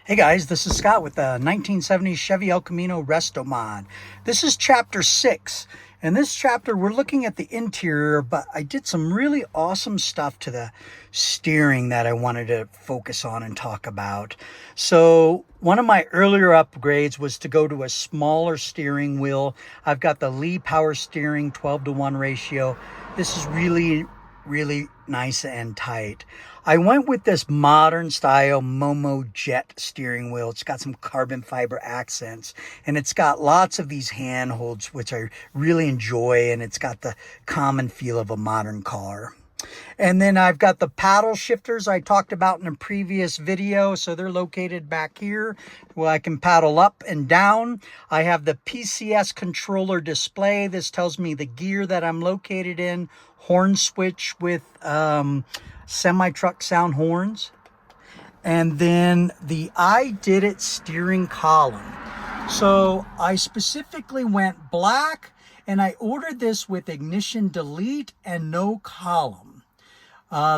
Hey guys, this is Scott with the 1970 Chevy El Camino Restomod. This is chapter 6. In this chapter, we're looking at the interior, but I did some really awesome stuff to the steering that I wanted to focus on and talk about. So one of my earlier upgrades was to go to a smaller steering wheel. I've got the Lee power steering 12-to-1 ratio. This is really nice and tight. I went with this modern style Momo Jet steering wheel. It's got some carbon fiber accents and it's got lots of these handholds, which I really enjoy, and it's got the common feel of a modern car. And then I've got the paddle shifters I talked about in a previous video. So they're located back here where I can paddle up and down. I have the PCS controller display. This tells me the gear that I'm located in. Horn switch with semi-truck sound horns. And then the I Did It steering column. So I specifically went black, and I ordered this with ignition delete and no column.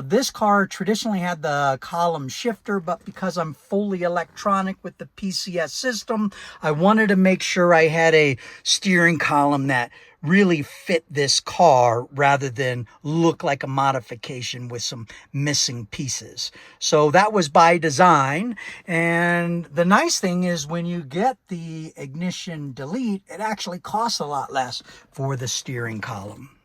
This car traditionally had the column shifter, but because I'm fully electronic with the PCS system, I wanted to make sure I had a steering column that really fit this car rather than look like a modification with some missing pieces. So that was by design. And the nice thing is when you get the ignition delete, it actually costs a lot less for the steering column.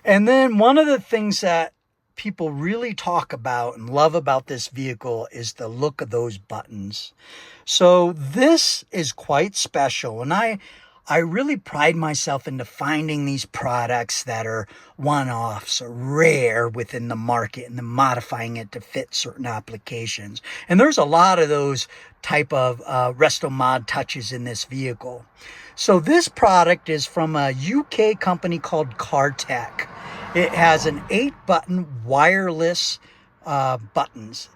And then one of the things that people really talk about and love about this vehicle is the look of those buttons. So this is quite special, and I really pride myself into finding these products that are one-offs or rare within the market and then modifying it to fit certain applications. And there's a lot of those type of Restomod touches in this vehicle. So this product is from a UK company called Cartek. It has an 8-button wireless buttons.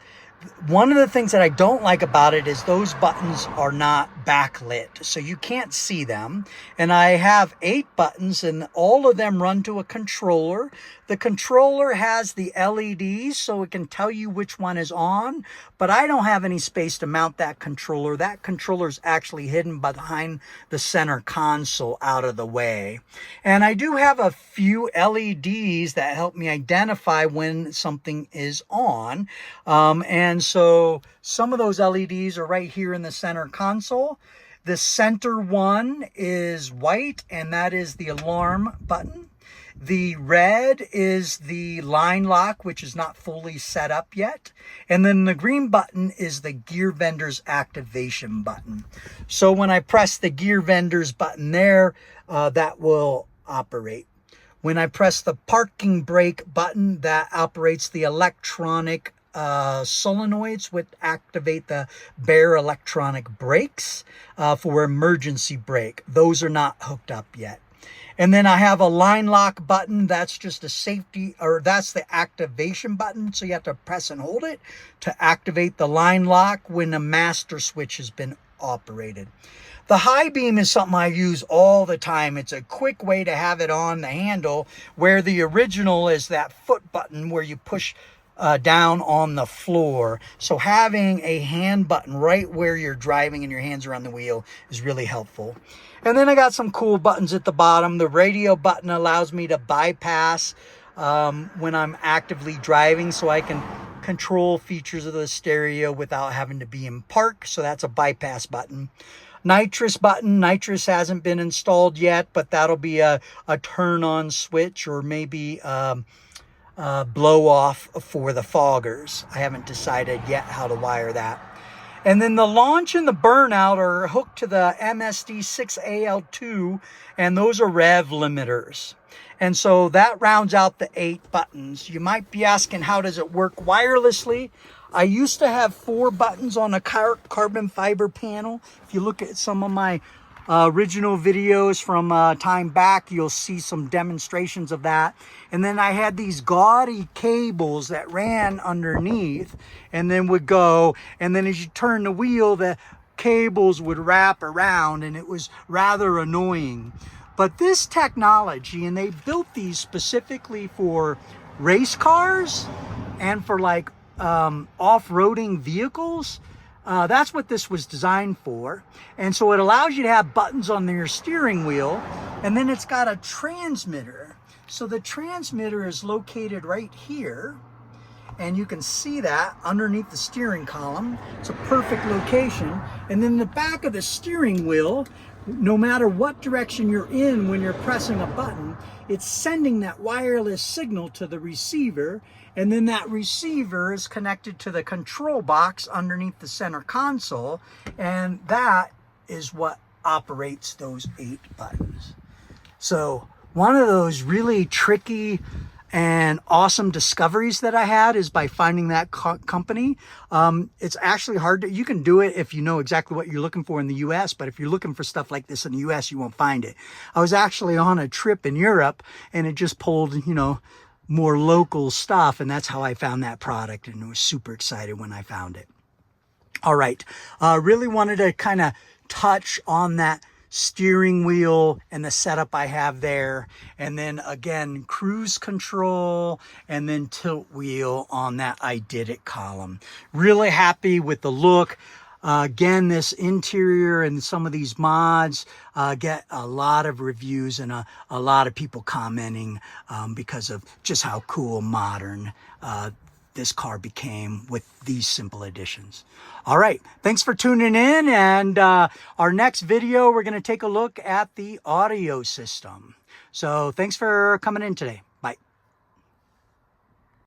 One of the things that I don't like about it is those buttons are not backlit, so you can't see them. And I have 8 buttons, and all of them run to a controller. The controller has the LEDs, so it can tell you which one is on, but I don't have any space to mount that controller. That controller is actually hidden behind the center console out of the way. And I do have a few LEDs that help me identify when something is on. And so some of those LEDs are right here in the center console. The center one is white, and that is the alarm button. The red is the line lock, which is not fully set up yet. And then the green button is the gear vendor's activation button. So when I press the gear vendor's button there, that will operate. When I press the parking brake button, that operates the electronic solenoids, which activate the bare electronic brakes for emergency brake. Those are not hooked up yet. And then I have a line lock button. That's just a safety, or that's the activation button. So you have to press and hold it to activate the line lock when the master switch has been operated. The high beam is something I use all the time. It's a quick way to have it on the handle, where the original is that foot button where you push down on the floor. So having a hand button right where you're driving and your hands are on the wheel is really helpful. And then I got some cool buttons at the bottom. The radio button allows me to bypass when I'm actively driving, so I can control features of the stereo without having to be in park. So that's a bypass button. Nitrous button. Nitrous hasn't been installed yet, but that'll be a turn on switch, or maybe blow off for the foggers. I haven't decided yet how to wire that. And then the launch and the burnout are hooked to the MSD6AL2, and those are rev limiters. And so that rounds out the 8 buttons. You might be asking, how does it work wirelessly? I used to have 4 buttons on a carbon fiber panel. If you look at some of my original videos from time back, you'll see some demonstrations of that. And then I had these gaudy cables that ran underneath and then would go, and then as you turn the wheel, the cables would wrap around, and it was rather annoying. But this technology, and they built these specifically for race cars and for like off-roading vehicles, That's what this was designed for. And so it allows you to have buttons on your steering wheel, and then it's got a transmitter. So the transmitter is located right here, and you can see that underneath the steering column. It's a perfect location. And then the back of the steering wheel, no matter what direction you're in when you're pressing a button, it's sending that wireless signal to the receiver, and then that receiver is connected to the control box underneath the center console, and that is what operates those 8 buttons. So one of those really tricky and awesome discoveries that I had is by finding that company. It's actually hard to, you can do it if you know exactly what you're looking for in the US, but if you're looking for stuff like this in the US, you won't find it. I was actually on a trip in Europe, and it just pulled, you know, more local stuff, and that's how I found that product, and I was super excited when I found it. All right, really wanted to kind of touch on that steering wheel and the setup I have there, and then again cruise control, and then tilt wheel on that I did it column. Really happy with the look. Again, this interior and some of these mods get a lot of reviews and a lot of people commenting because of just how cool modern this car became with these simple additions. All right, thanks for tuning in, and our next video, we're going to take a look at the audio system. So thanks for coming in today.